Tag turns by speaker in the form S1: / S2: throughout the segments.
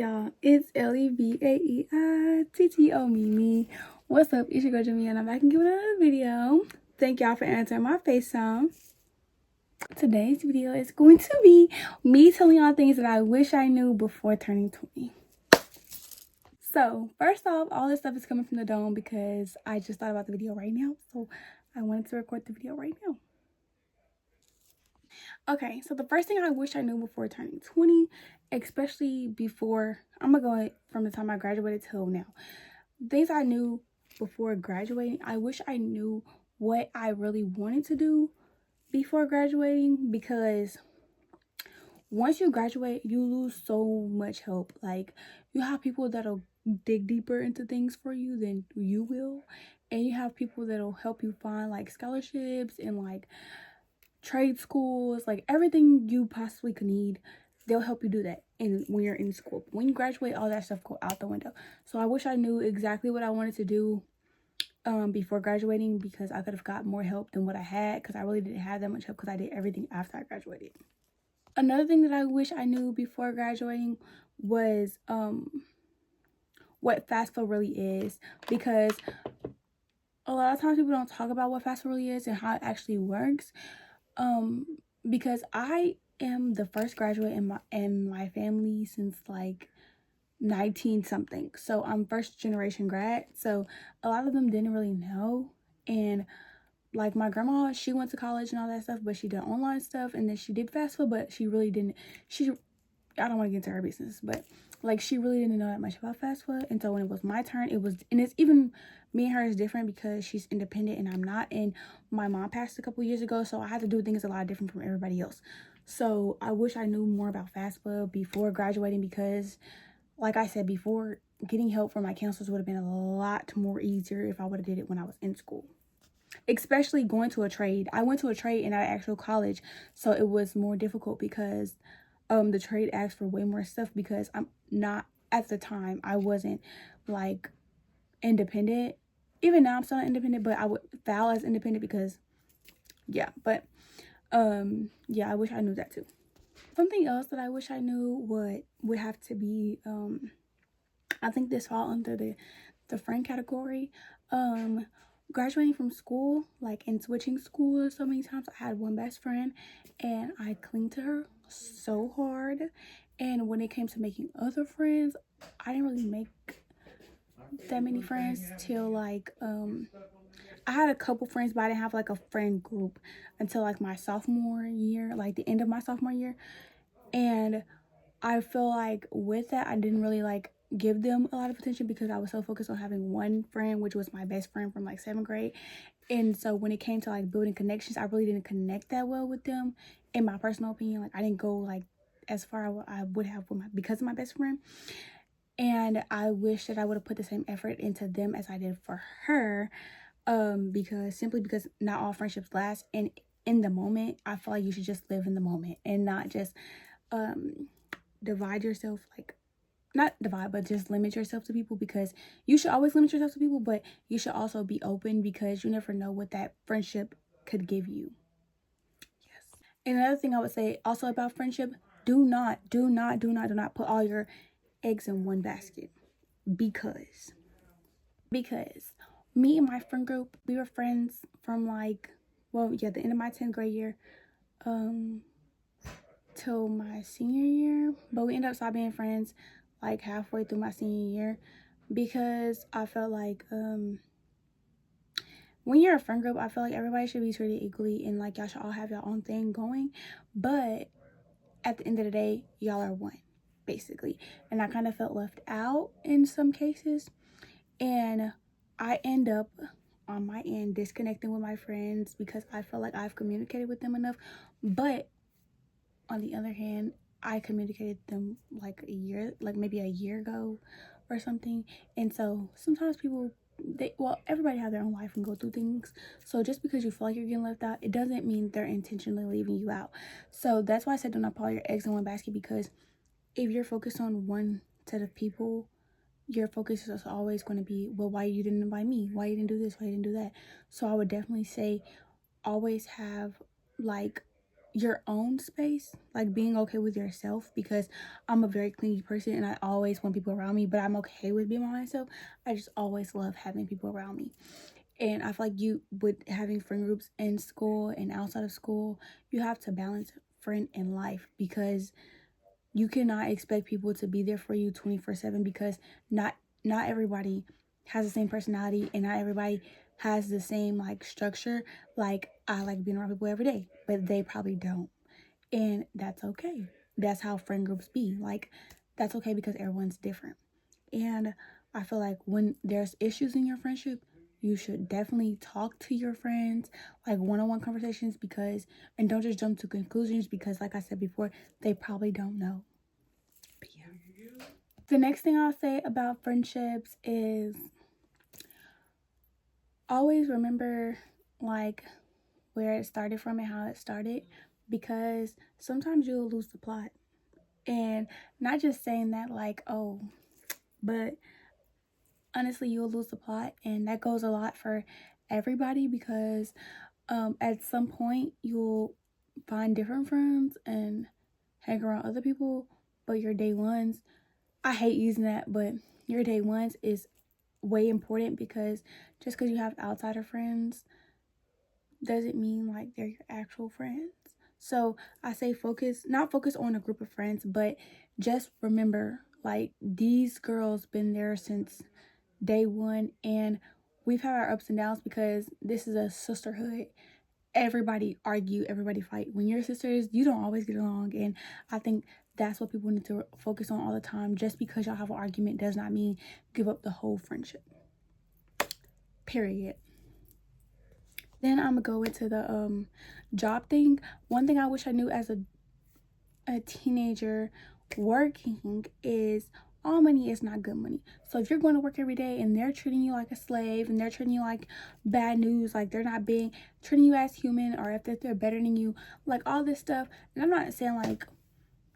S1: y'all? It's LEVAEITTO Mimi. What's up? It's your girl Jimmy and I'm back and giving another video. Thank y'all for answering my FaceTime. Today's video is going to be me telling y'all things that I wish I knew before turning 20. So first off, all this stuff is coming from the dome because I just thought about the video right now. So I wanted to record the video right now. Okay, so the first thing I wish I knew before turning 20, especially before, I'm gonna go from the time I graduated till now. Things I knew before graduating, I wish I knew what I really wanted to do before graduating, because once you graduate, you lose so much help. Like, you have people that'll dig deeper into things for you than you will, and you have people that'll help you find like scholarships and like trade schools, like everything you possibly could need. They'll help you do that when you're in school. When you graduate, all that stuff go out the window. So I wish I knew exactly what I wanted to do before graduating, because I could have got more help than what I had, because I really didn't have that much help because I did everything after I graduated. Another thing that I wish I knew before graduating was what FAFSA really is, because a lot of times people don't talk about what FAFSA really is and how it actually works. Because I am the first graduate in my family since like 19 something, so I'm first generation grad, so a lot of them didn't really know. And like my grandma, she went to college and all that stuff, but she did online stuff, and then she did FAFSA, but she really didn't, I don't want to get into her business, but like she really didn't know that much about FAFSA. And so when it was my turn, and it's even, me and her is different because she's independent and I'm not, and my mom passed a couple years ago, so I had to do things a lot different from everybody else. So I wish I knew more about FAFSA before graduating, because like I said before, getting help from my counselors would have been a lot more easier if I would have did it when I was in school. Especially going to a trade. I went to a trade and not an actual college, so it was more difficult because the trade asked for way more stuff, because I'm not, at the time I wasn't like independent. Even now I'm still not independent, but I would file as independent because yeah. But yeah, I wish I knew that too. Something else that I wish I knew would have to be I think this fall under the friend category. Graduating from school, like, and switching schools so many times. I had one best friend and I clung to her so hard, and when it came to making other friends, I didn't really make that many friends till like I had a couple friends, but I didn't have like a friend group until like my sophomore year, like the end of my sophomore year. And I feel like with that, I didn't really like give them a lot of attention because I was so focused on having one friend, which was my best friend from like 7th grade. And so when it came to like building connections, I really didn't connect that well with them, in my personal opinion. Like, I didn't go like as far as I would have with because of my best friend. And I wish that I would have put the same effort into them as I did for her, because not all friendships last. And in the moment, I feel like you should just live in the moment and not just divide yourself, like, not divide, but just limit yourself to people, because you should always limit yourself to people, but you should also be open, because you never know what that friendship could give you. Yes. And another thing I would say also about friendship, do not put all your eggs in one basket, because me and my friend group, we were friends from like, well, yeah, the end of my 10th grade year till my senior year, but we ended up stopping being friends like halfway through my senior year, because I felt like when you're a friend group, I feel like everybody should be treated equally, and like y'all should all have your own thing going, but at the end of the day, y'all are one, basically. And I kind of felt left out in some cases, and I end up on my end disconnecting with my friends because I feel like I've communicated with them enough. But on the other hand, I communicated them like maybe a year ago or something. And so sometimes people, everybody have their own life and go through things. So just because you feel like you're getting left out, it doesn't mean they're intentionally leaving you out. So that's why I said do not put all your eggs in one basket, because if you're focused on one set of people, your focus is always going to be, well, why you didn't invite me? Why you didn't do this? Why you didn't do that? So I would definitely say always have like your own space, like being okay with yourself, because I'm a very clingy person and I always want people around me, but I'm okay with being by myself. I just always love having people around me. And I feel like you, with having friend groups in school and outside of school, you have to balance friend and life, because you cannot expect people to be there for you 24/7, because not everybody has the same personality, and not everybody has the same like structure. Like, I like being around people every day, but they probably don't, and that's okay. That's how friend groups be. Like, that's okay, because everyone's different. And I feel like when there's issues in your friendship, you should definitely talk to your friends, like one-on-one conversations, because, and don't just jump to conclusions, because like I said before, they probably don't know. But yeah. The next thing I'll say about friendships is always remember like where it started from and how it started, because sometimes you'll lose the plot. And not just saying that like, oh, but honestly, you'll lose the plot, and that goes a lot for everybody, because at some point you'll find different friends and hang around other people, but your day ones, I hate using that, but your day ones is way important, because just because you have outsider friends doesn't mean like they're your actual friends. So I say not focus on a group of friends, but just remember like these girls been there since day one, and we've had our ups and downs, because this is a sisterhood. Everybody argue, everybody fight. When you're sisters, you don't always get along, and I think that's what people need to focus on all the time. Just because y'all have an argument does not mean give up the whole friendship. Period. Then I'm gonna go into the job thing. One thing I wish I knew as a teenager working is all money is not good money. So if you're going to work every day and they're treating you like a slave, and they're treating you like bad news, like they're not being treating you as human, or if they're better than you, like all this stuff. And I'm not saying like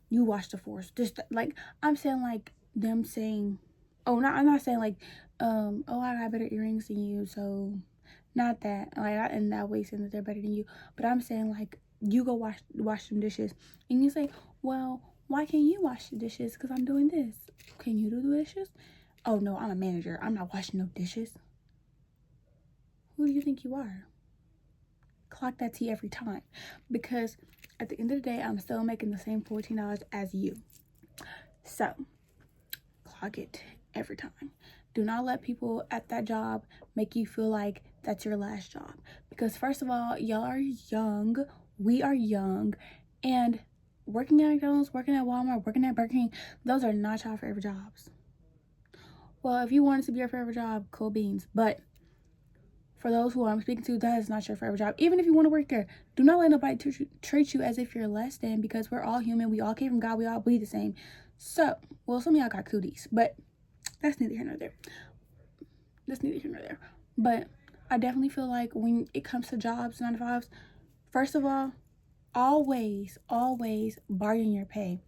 S1: you watch the force, just like I'm saying like them saying, oh, not I'm not saying like oh, I got better earrings than you, so not that, like, not in that way saying that they're better than you, but I'm saying like you go wash some dishes, and you say, well, why can't you wash the dishes? Because I'm doing this. Can you do the dishes? Oh no, I'm a manager, I'm not washing no dishes. Who do you think you are? Clock that tea every time, because at the end of the day, I'm still making the same $14 as you. So clock it every time. Do not let people at that job make you feel like that's your last job, because first of all, y'all are young, we are young, and working at McDonald's, working at Walmart, working at Burger King, those are not your forever jobs. Well, if you want it to be your forever job, cool beans, but for those who I'm speaking to, that is not your forever job. Even if you want to work there, do not let nobody treat you as if you're less than, because we're all human, we all came from God, we all bleed the same. So, well, some of y'all got cooties, but that's neither here nor there. That's neither here nor there. But I definitely feel like when it comes to jobs, 9 to 5s, first of all, always bargain your pay.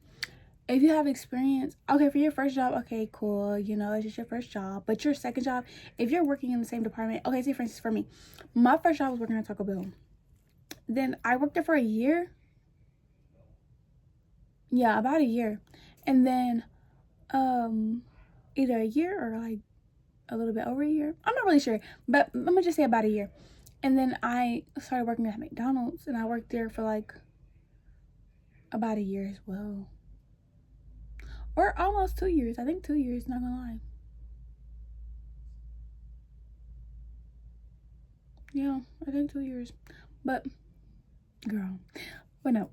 S1: If you have experience, okay, for your first job, okay, cool, you know, it's just your first job. But your second job, if you're working in the same department, okay, say for instance, for me, my first job was working at Taco Bell. Then I worked there for a year. Yeah, about a year. And then either a year or like a little bit over a year. I'm not really sure, but let me just say about a year. And then I started working at McDonald's, and I worked there for like about a year as well. Or almost 2 years. I think 2 years, not gonna lie. Yeah, I think 2 years. But girl, but no.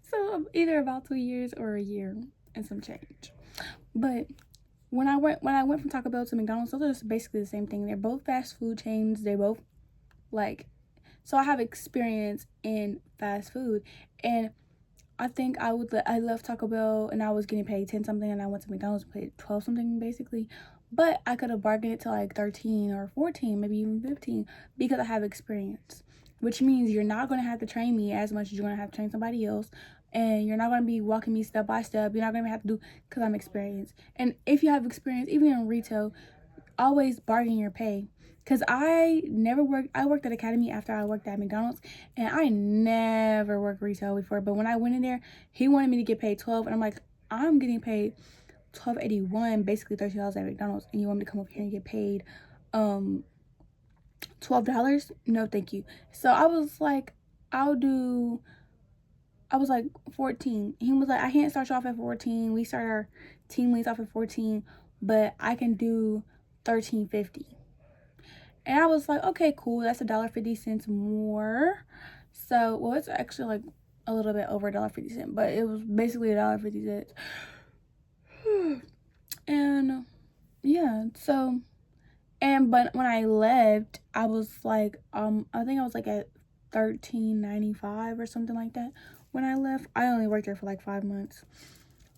S1: So either about 2 years or a year and some change. But when I went from Taco Bell to McDonald's, those are basically the same thing. They're both fast food chains. They both like, so I have experience in fast food, and I think I left Taco Bell and I was getting paid 10 something, and I went to McDonald's and paid 12 something basically. But I could have bargained it to like 13 or 14, maybe even 15, because I have experience. Which means you're not going to have to train me as much as you're going to have to train somebody else. And you're not going to be walking me step by step. You're not going to have to do, because I'm experienced. And if you have experience, even in retail, always bargain your pay. because I worked at Academy after I worked at McDonald's, and I never worked retail before. But when I went in there, he wanted me to get paid 12, and I'm like, I'm getting paid $12.81, basically $30 at McDonald's, and you want me to come over here and get paid $12? No, thank you. So I was like, I was like 14. He was like, I can't start you off at 14. We start our team leads off at 14, but I can do 13.50. And I was like, okay, cool. That's $1.50 more. So, well, it's actually like a little bit over $1.50, but it was basically $1.50. And yeah, so, but when I left, I was like, I think I was like at $13.95 or something like that. When I left, I only worked there for like 5 months.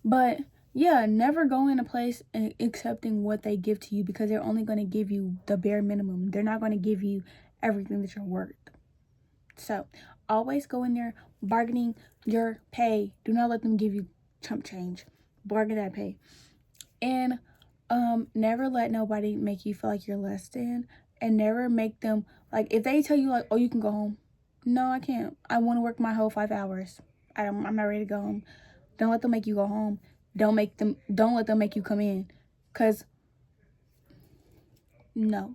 S1: But yeah, never go in a place and accepting what they give to you, because they're only going to give you the bare minimum. They're not going to give you everything that you're worth. So always go in there bargaining your pay. Do not let them give you chump change. Bargain that pay. And never let nobody make you feel like you're less than, and never make them, like, if they tell you like, oh, you can go home. No, I can't. I want to work my whole 5 hours. I'm not ready to go home. Don't let them make you go home. Don't let them make you come in. Cause no.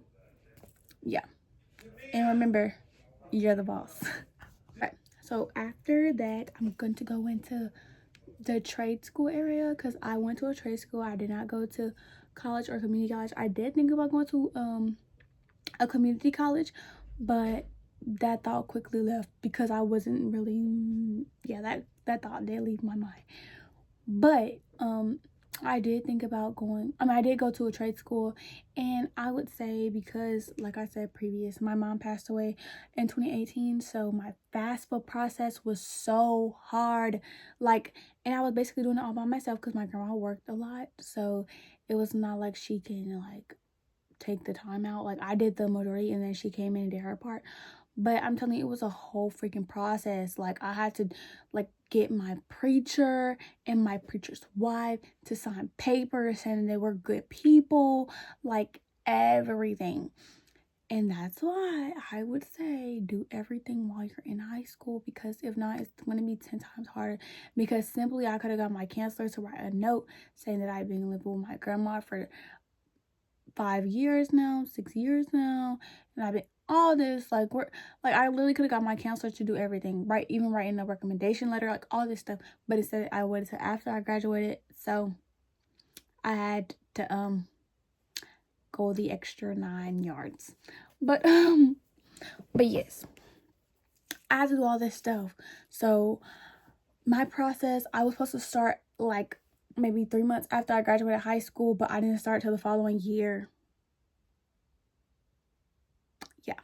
S1: Yeah. And remember, you're the boss. Right. So after that, I'm going to go into the trade school area, because I went to a trade school. I did not go to college or community college. I did think about going to a community college, but that thought quickly left, because I wasn't really, that thought did leave my mind. But I did think about I did go to a trade school, and I would say, because like I said previous, my mom passed away in 2018, so my FAFSA process was so hard, like, and I was basically doing it all by myself, because my grandma worked a lot, so it was not like she can like take the time out. Like, I did the majority, and then she came in and did her part. But I'm telling you, it was a whole freaking process. Like, I had to like get my preacher and my preacher's wife to sign papers saying they were good people, like everything. And that's why I would say do everything while you're in high school, because if not, it's going to be 10 times harder. Because simply, I could have got my counselor to write a note saying that I've been living with my grandma for 5 years now, 6 years now, and I've been all this, like, I literally could have got my counselor to do everything, right? Even writing a recommendation letter, like all this stuff. But instead, I waited till after I graduated, so I had to go the extra 9 yards. But yes, I had to do all this stuff. So my process, I was supposed to start like maybe 3 months after I graduated high school, but I didn't start till the following year. Yeah.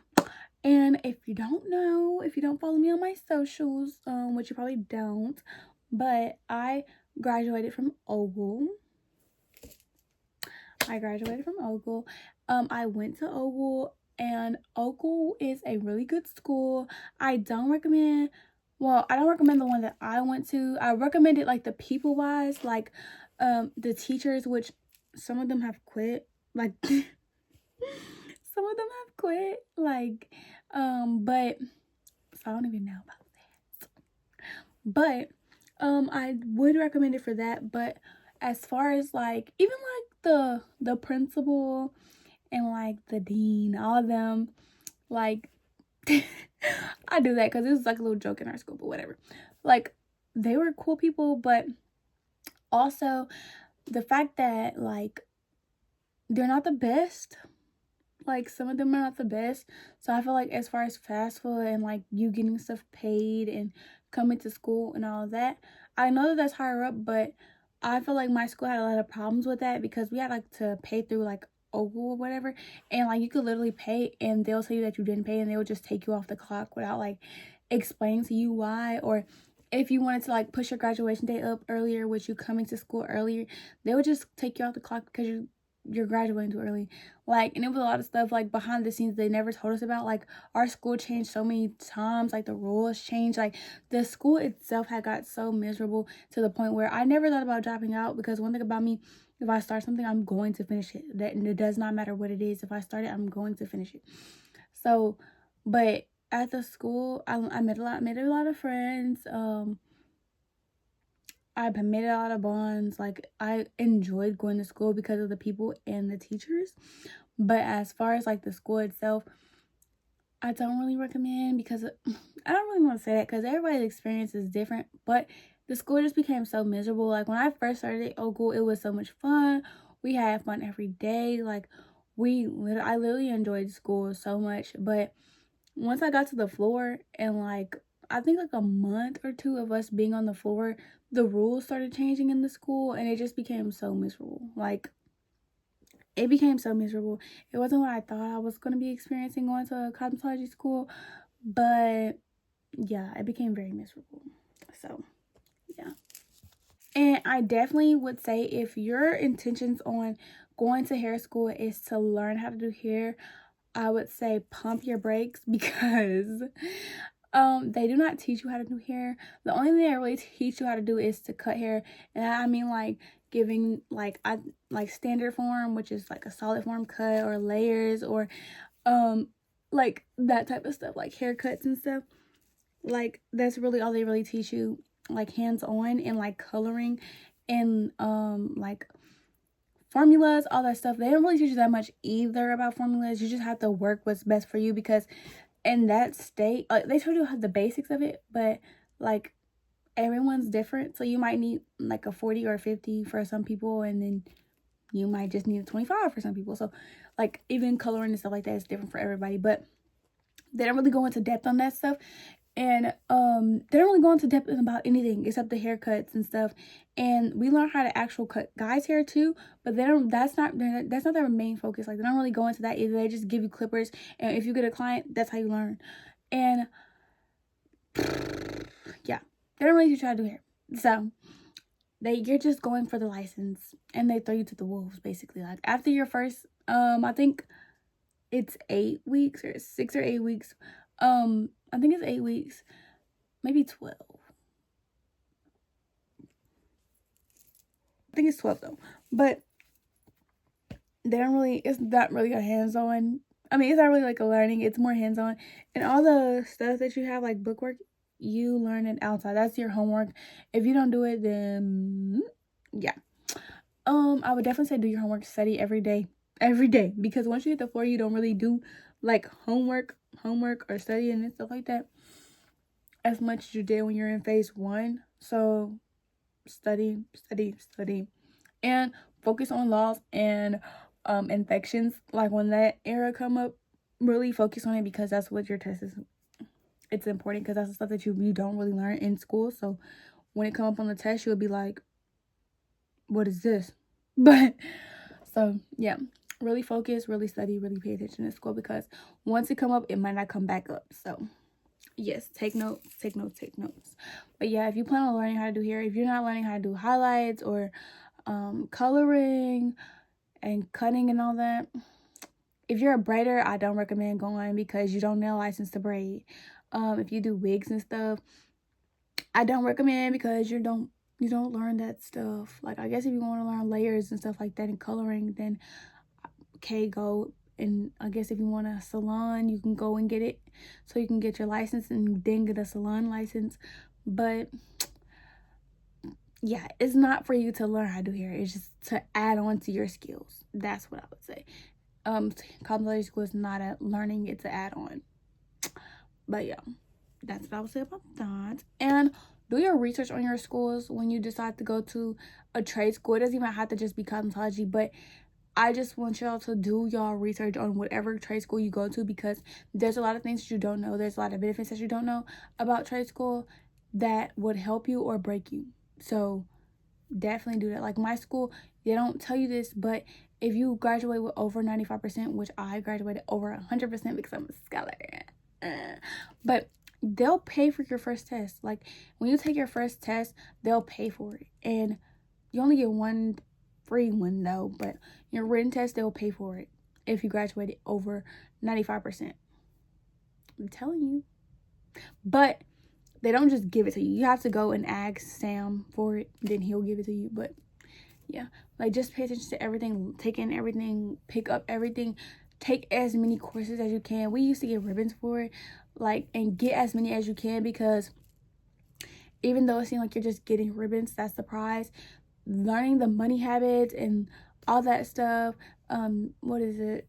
S1: And if you don't know, if you don't follow me on my socials, which you probably don't, but I graduated from Ogle. I went to Ogle, and Ogle is a really good school. I don't recommend the one that I went to. I recommended like the people wise, like the teachers, which some of them have quit. Like some of them have quit. Like but so I don't even know about that. But I would recommend it for that. But as far as like even like the principal and like the dean, all of them, like I do that because it was like a little joke in our school, but whatever. Like, they were cool people, but also the fact that like they're not the best. Like, some of them are not the best. So I feel like as far as FAFSA and like you getting stuff paid and coming to school and all of that, I know that that's higher up, but I feel like my school had a lot of problems with that, because we had like to pay through like Ogle or whatever, and like you could literally pay and they'll tell you that you didn't pay, and they will just take you off the clock without like explaining to you why. Or if you wanted to like push your graduation date up earlier, which you coming to school earlier, they would just take you off the clock because you're graduating too early. Like, and it was a lot of stuff like behind the scenes they never told us about. Like, our school changed so many times, like the rules changed, like the school itself had got so miserable to the point where I never thought about dropping out, because one thing about me, If I start something, I'm going to finish it. That it does not matter what it is. If I start it, I'm going to finish it. So, but at the school, I made a lot of friends. I've made a lot of bonds. Like, I enjoyed going to school because of the people and the teachers. But as far as like the school itself, I don't really recommend because I don't really want to say that because everybody's experience is different. But the school just became so miserable. Like, when I first started at Ogle, it was so much fun. We had fun every day. Like, I literally enjoyed school so much. But once I got to the floor and like I think like a month or two of us being on the floor, the rules started changing in the school and it just became so miserable. Like, it became so miserable. It wasn't what I thought I was going to be experiencing going to a cosmetology school, but yeah, it became very miserable. So, yeah. And I definitely would say if your intentions on going to hair school is to learn how to do hair, I would say pump your brakes because they do not teach you how to do hair. The only thing they really teach you how to do is to cut hair. And I mean like giving like standard form, which is like a solid form cut, or layers, or like that type of stuff, like haircuts and stuff. Like, that's really all they really teach you, like hands on, and like coloring and like formulas, all that stuff. They don't really teach you that much either about formulas. You just have to work what's best for you because in that state, they told you the basics of it, but like everyone's different. So you might need like a 40 or 50 for some people, and then you might just need a 25 for some people. So like even coloring and stuff like that is different for everybody, but they don't really go into depth on that stuff. And they don't really go into depth about anything except the haircuts and stuff. And we learn how to actual cut guys' hair too, but they don't. That's not their main focus. Like, they don't really go into that either. They just give you clippers, and if you get a client, that's how you learn. And yeah, they don't really teach you how to do hair. So you're just going for the license, and they throw you to the wolves basically. Like, after your first I think it's 8 weeks or 6 or 8 weeks. I think it's 8 weeks, maybe 12. I think it's 12 though. But it's not really a hands-on. I mean, it's not really like a learning, it's more hands-on. And all the stuff that you have, like bookwork, you learn it outside. That's your homework. If you don't do it, then yeah. I would definitely say do your homework, study every day. Every day. Because once you hit the floor, you don't really do like homework or studying and stuff like that as much as you did when you're in phase 1. So study, and focus on laws and infections. Like, when that era come up, really focus on it because that's what your test is. It's important because that's the stuff that you don't really learn in school. So when it come up on the test, you'll be like, what is this? But so yeah, really focus, really study, really pay attention in school because once it come up, it might not come back up. So yes, take notes. But yeah, if you plan on learning how to do hair, if you're not learning how to do highlights or coloring and cutting and all that, if you're a braider, I don't recommend going because you don't need a license to braid. If you do wigs and stuff, I don't recommend because you don't learn that stuff. Like, I guess if you want to learn layers and stuff like that and coloring, then okay, go. And I guess if you want a salon, you can go and get it so you can get your license and then get a salon license. But yeah, it's not for you to learn how to do hair. It's just to add on to your skills. That's what I would say. Cosmetology school is not a learning, it's an add-on. But yeah, that's what I would say about that. And do your research on your schools when you decide to go to a trade school. It doesn't even have to just be cosmetology, but I just want y'all to do y'all research on whatever trade school you go to because there's a lot of things that you don't know. There's a lot of benefits that you don't know about trade school that would help you or break you. So definitely do that. Like, my school, they don't tell you this, but if you graduate with over 95%, which I graduated over 100% because I'm a scholar, but they'll pay for your first test. Like, when you take your first test, they'll pay for it. And you only get one free one though, but your written test, they'll pay for it if you graduated over 95%. I'm telling you. But they don't just give it to you. You have to go and ask Sam for it, then he'll give it to you. But Yeah, like just pay attention to everything, take in everything, pick up everything, take as many courses as you can. We used to get ribbons for it, like, and get as many as you can, because even though it seems like you're just getting ribbons, that's the prize. Learning the money habits and all that stuff. What is it?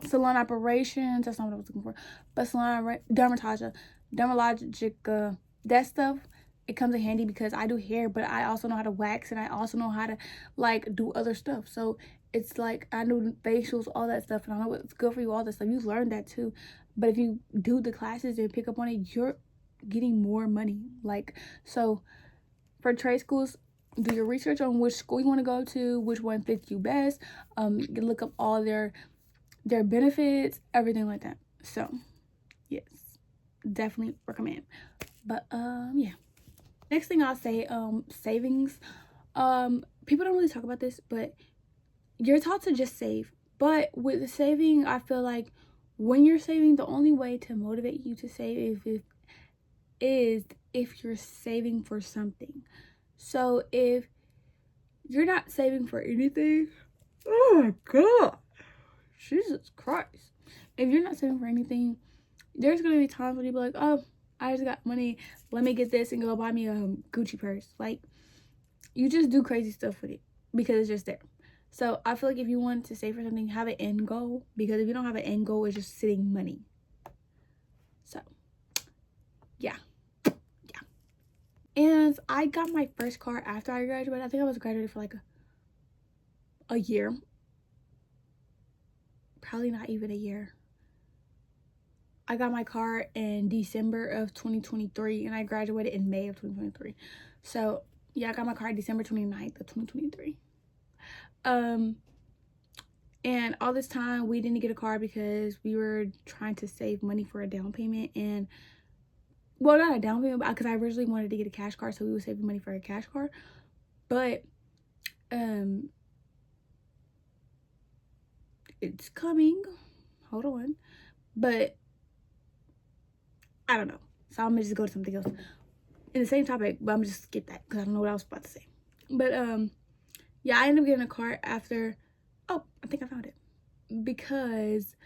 S1: Salon operations. That's not what I was looking for. But salon dermatologic, that stuff. It comes in handy because I do hair, but I also know how to wax, and I also know how to like do other stuff. So it's like I know facials, all that stuff, and I know what's good for you, all that stuff. You learn that too. But if you do the classes and pick up on it, you're getting more money. Like, so for trade schools, do your research on which school you want to go to, which one fits you best. You can look up all their benefits, everything like that. So yes, definitely recommend. But yeah, next thing I'll say, savings. People don't really talk about this, but you're taught to just save. But with the saving, I feel like when you're saving, the only way to motivate you to save is if you're saving for something. So if you're not saving for anything, oh my god, Jesus Christ. If you're not saving for anything, there's gonna be times when you be like, oh, I just got money, let me get this and go buy me a Gucci purse. Like, you just do crazy stuff with it because it's just there. So I feel like if you want to save for something, have an end goal, because if you don't have an end goal, it's just sitting money. So yeah. And I got my first car after I graduated. I think I was graduated for like a year. Probably not even a year. I got my car in December of 2023, and I graduated in May of 2023. So yeah, I got my car December 29th of 2023. And all this time we didn't get a car because we were trying to save money for a down payment. And well, not a down payment, because I originally wanted to get a cash car, so we were saving money for a cash car. But it's coming, hold on. But I don't know, so I'm gonna just go to something else in the same topic, but I'm gonna just skip that because I don't know what I was about to say. But yeah, I ended up getting a car after, oh, I think I found it, because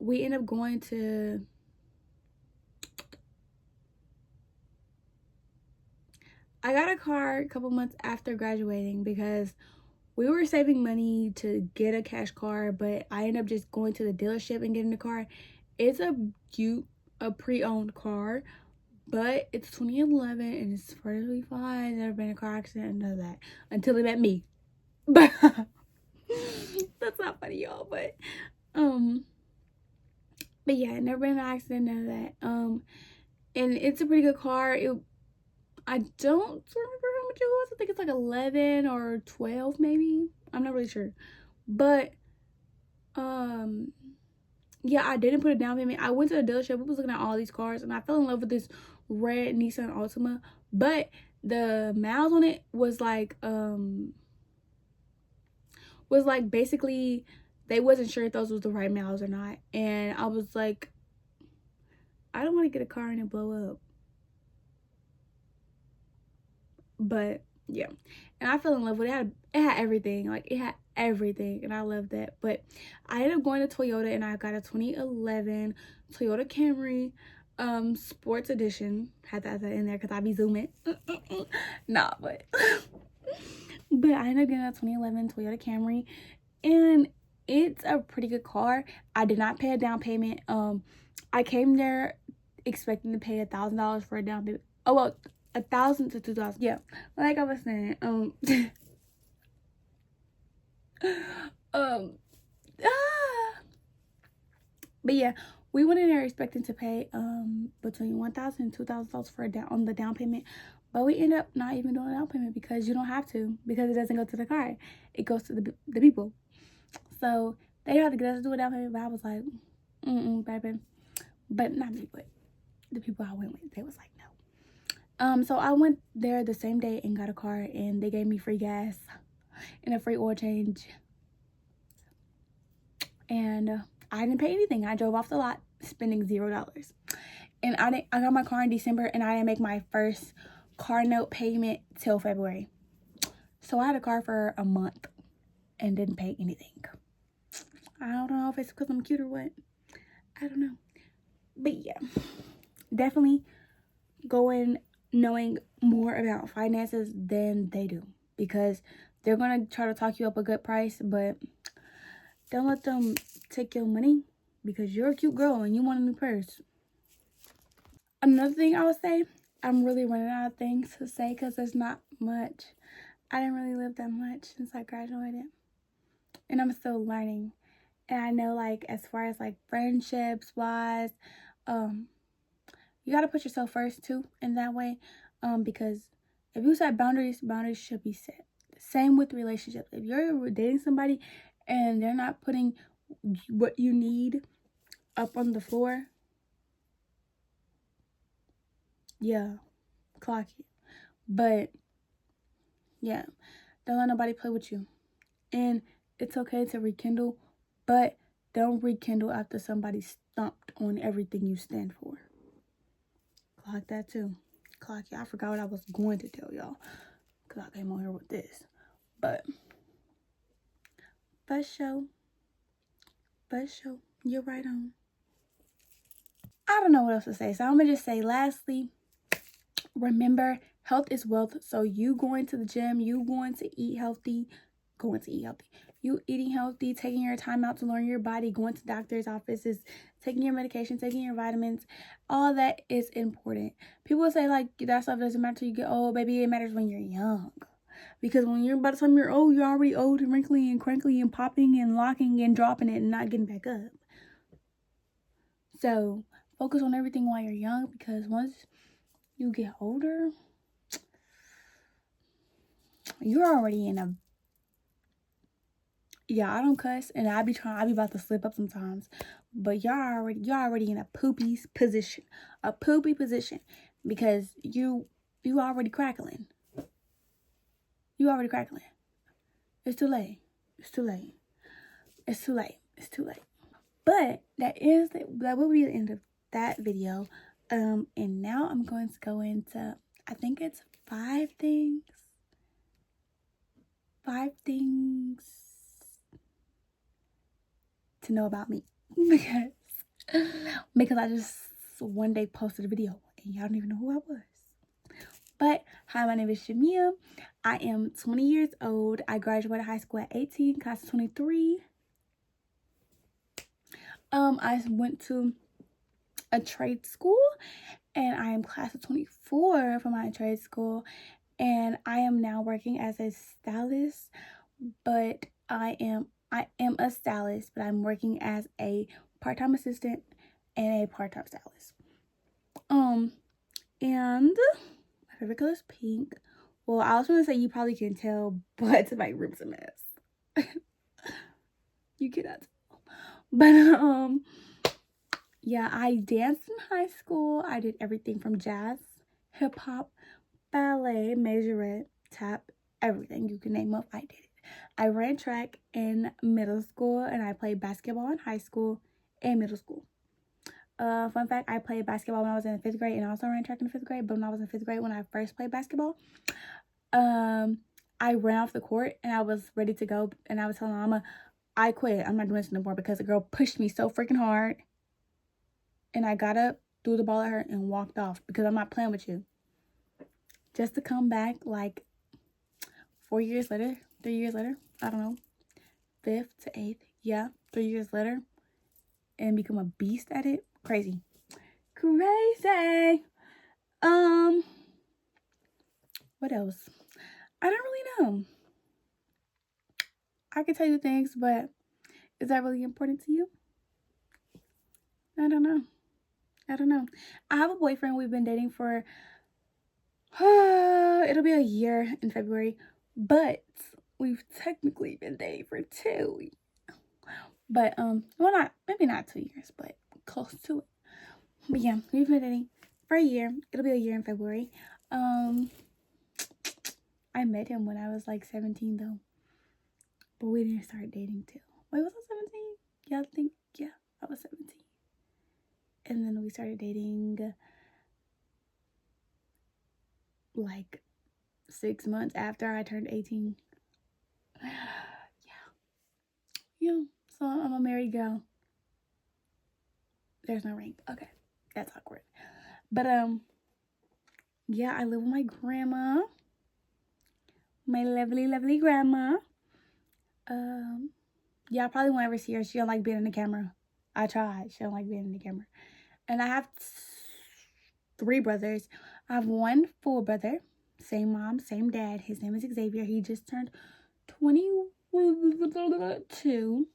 S1: we ended up going to, I got a car a couple months after graduating because we were saving money to get a cash car, but I ended up just going to the dealership and getting the car. It's a pre-owned car, but it's 2011 and it's perfectly fine. Never been in a car accident, none of that, until it met me. But that's not funny, y'all. But yeah, never been in an accident, none of that. And it's a pretty good car. I don't remember how much it was. I think it's like 11 or 12 maybe. I'm not really sure. But yeah, I didn't put a down payment. I went to the dealership. We was looking at all these cars, and I fell in love with this red Nissan Altima. But the miles on it was like basically they wasn't sure if those was the right miles or not. And I was like, I don't want to get a car and it blow up. But yeah, and I fell in love with it. It had everything. Like, it had everything, and I loved that. But I ended up going to Toyota, and I got a 2011 Toyota Camry sports edition. Had that in there because I be zooming. Nah, but but I ended up getting a 2011 Toyota Camry, and it's a pretty good car. I did not pay a down payment. I came there expecting to pay $1,000 for a down payment. Oh well, 1,000 to 2,000. Yeah, like I was saying. But yeah, we went in there expecting to pay between $1,000 and $2,000 for on the down payment, but we end up not even doing a down payment because you don't have to, because it doesn't go to the car, it goes to the people. So they had to get us to do a down payment, but I was like, baby. But not me, but the people I went with, they was like, no. So I went there the same day and got a car, and they gave me free gas and a free oil change, and I didn't pay anything. I drove off the lot spending $0. And I got my car in December, and I didn't make my first car note payment till February. So I had a car for a month and didn't pay anything. I don't know if it's because I'm cute or what. I don't know. But yeah, definitely go in knowing more about finances than they do, because they're going to try to talk you up a good price, but don't let them take your money because you're a cute girl and you want a new purse. Another thing I would say, I'm really running out of things to say because there's not much. I didn't really live that much since I graduated, and I'm still learning. And I know, like, as far as like friendships wise, you got to put yourself first too in that way, because if you set boundaries, boundaries should be set. Same with relationships. If you're dating somebody and they're not putting what you need up on the floor, yeah, clock it. But yeah, don't let nobody play with you. And it's okay to rekindle, but don't rekindle after somebody stomped on everything you stand for. Clock that too. Clock it. I forgot what I was going to tell y'all because I came on here with this. But show, you're right on. I don't know what else to say, so I'm gonna just say lastly, remember, health is wealth. So you going to the gym, you going to eat healthy, you eating healthy, taking your time out to learn your body, going to doctor's offices, taking your medication, taking your vitamins, all that is important. People say like that stuff doesn't matter till you get old. Baby, it matters when you're young. Because when you're, by the time you're old, you're already old and wrinkly and crinkly and popping and locking and dropping it and not getting back up. So focus on everything while you're young, because once you get older, you're already in a, yeah, I don't cuss, and I be about to slip up sometimes, but you're already in a poopy position, because you already crackling. It's too late. But that will be the end of that video. And now I'm going to go into, I think it's 5 things to know about me. because I just one day posted a video and y'all don't even know who I was. But hi, my name is Shamia. I am 20 years old. I graduated high school at 18, class of 23. I went to a trade school, and I am class of 24 for my trade school, and I am now working as a stylist. But I am a stylist, but I'm working as a part-time assistant and a part-time stylist. And my favorite color is pink. Well, I was gonna say you probably can tell, but my room's a mess. You cannot tell. But yeah, I danced in high school. I did everything from jazz, hip hop, ballet, majorette, tap, everything you can name up, I did it. I ran track in middle school, and I played basketball in high school and middle school. Fun fact, I played basketball when I was in 5th grade, and I also ran track in 5th grade. But when I was in 5th grade, when I first played basketball, I ran off the court and I was ready to go, and I was telling Mama, I quit. I'm not doing this no more, because the girl pushed me so freaking hard, and I got up, threw the ball at her, and walked off, because I'm not playing with you. Just to come back like 3 years later, I don't know, 5th to 8th, yeah, 3 years later, and become a beast at it. Crazy. What else? I don't really know. I can tell you things, but is that really important to you? I don't know. I have a boyfriend. We've been dating for it'll be a year in February, but we've technically been dating for 2. But well, not maybe not 2 years, but close to it. But yeah, we've been dating for a year. It'll be a year in February. I met him when I was like 17 though, but we didn't start dating till, wait, was I 17? Yeah, I was 17. And then we started dating like 6 months after I turned 18. Yeah, so I'm a married girl. There's no ring. Okay, that's awkward. But yeah, I live with my grandma, my lovely grandma. Yeah, I probably won't ever see her. She don't like being in the camera. I tried. She don't like being in the camera. And I have 3 brothers. I have one full brother, same mom, same dad. His name is Xavier. He just turned 22.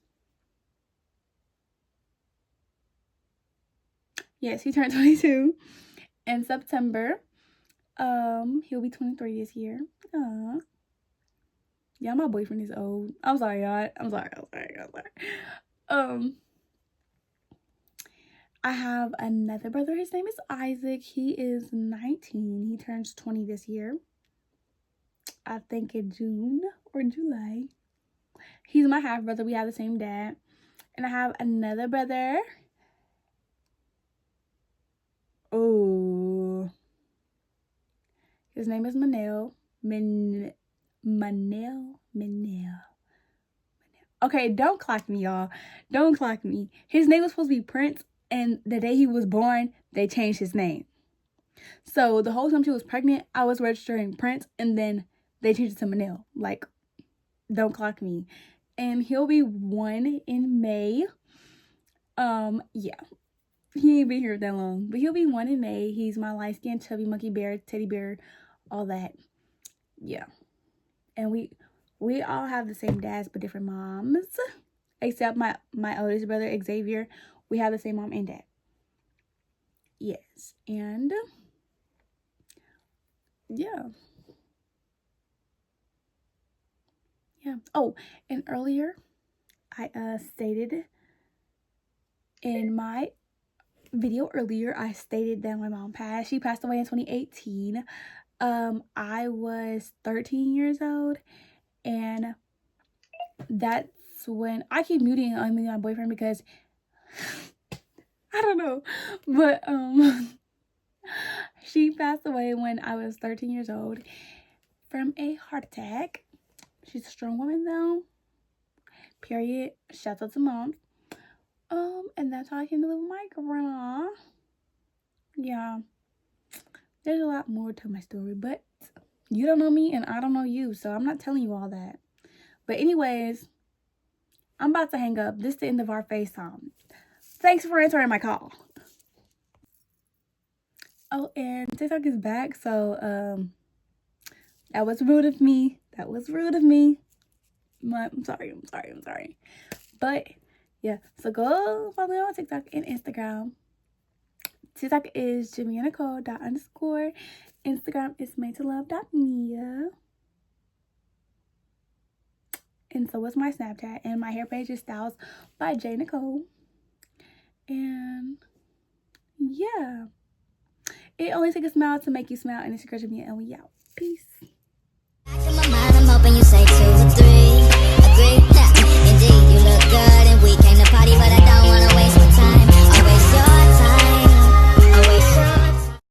S1: Yes, he turned 22 in September. He'll be 23 this year. Yeah, my boyfriend is old. I'm sorry, y'all. I'm sorry. I have another brother. His name is Isaac. He is 19. He turns 20 this year. I think in June or July. He's my half brother. We have the same dad. And I have another brother. Oh. His name is Manel. Manel. Okay, don't clock me, y'all. Don't clock me. His name was supposed to be Prince, and the day he was born, they changed his name. So the whole time she was pregnant, I was registering Prince, and then they changed it to Manel. Like, don't clock me. And he'll be 1 in May. Yeah. He ain't been here that long, but he'll be 1 in May. He's my light-skinned chubby monkey bear, teddy bear, all that. Yeah. And we all have the same dads but different moms, except my oldest brother Xavier. We have the same mom and dad. Yes. And yeah. Oh, and earlier I stated in my video I stated that my mom passed. She passed away in 2018. I was 13 years old, and that's when I keep muting my boyfriend because I don't know, but she passed away when I was 13 years old from a heart attack. She's a strong woman though. Period. Shout out to mom. And that's how I came to live with my grandma. Yeah. There's a lot more to my story, but you don't know me and I don't know you, so I'm not telling you all that. But anyways, I'm about to hang up. This is the end of our FaceTime. Thanks for answering my call. Oh, and TikTok is back, so that was rude of me. I'm sorry. But yeah, so go follow me on TikTok and Instagram. TikTok is JamiaNicole._. Instagram is madetolove.mia. And so is my Snapchat. And my hair page is Styles by J. Nicole. And yeah. It only takes a smile to make you smile. And it's your girl Jamia, and we out. Peace.